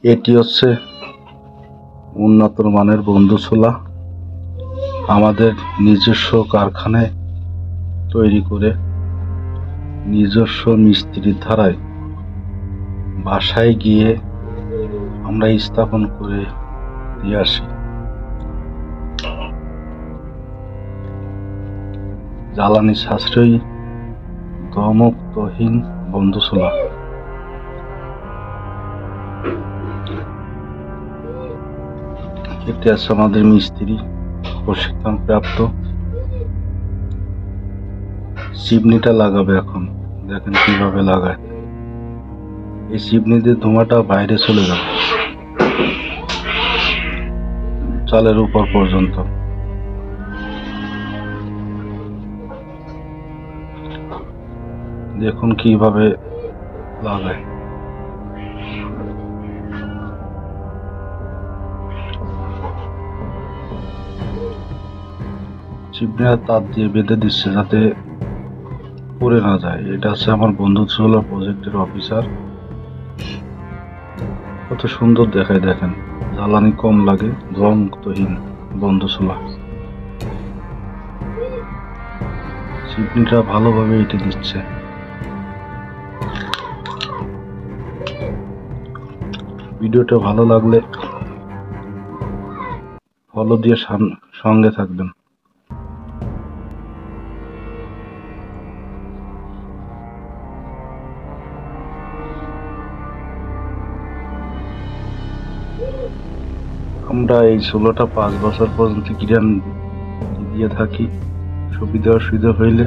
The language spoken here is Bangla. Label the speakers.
Speaker 1: এটি হচ্ছে উন্নত মানের বন্ধুছোলা। আমাদের নিজস্ব কারখানায় তৈরি করে নিজস্ব মিস্ত্রির ধারায় বাসায় গিয়ে আমরা স্থাপন করে দিয়ে আসি। জ্বালানি সাশ্রয়ী দমকতহীন বন্ধুছোলা। এটি আছে আমাদের মিস্ত্রি প্রশিক্ষণ প্রাপ্ত। চিমনিটা লাগাবে এখন, দেখেন কিভাবে লাগায়। এই চিমনি দিয়ে ধোঁয়াটা বাইরে চলে যাবে চালের উপর পর্যন্ত। দেখুন কিভাবে লাগায়। চিমনিটা তার দিয়ে বেঁধে দিচ্ছে যাতে পড়ে না যায়। এটা হচ্ছে আমার বন্ধুছোলা প্রজেক্টের অফিসার। কত সুন্দর দেখায় দেখেন, জ্বালানি কম লাগে, ধোঁয়ামুক্তহীন বন্ধুছোলা। চিমনিটা ভালোভাবে এঁটে দিচ্ছে। ভিডিওটা ভালো লাগলে ফলো দিয়ে সঙ্গে থাকবেন। আমরা এই ছোলাটা 5 বছর পর্যন্ত গ্যারান্টি দিয়ে থাকি। সুবিধা অসুবিধা হইলে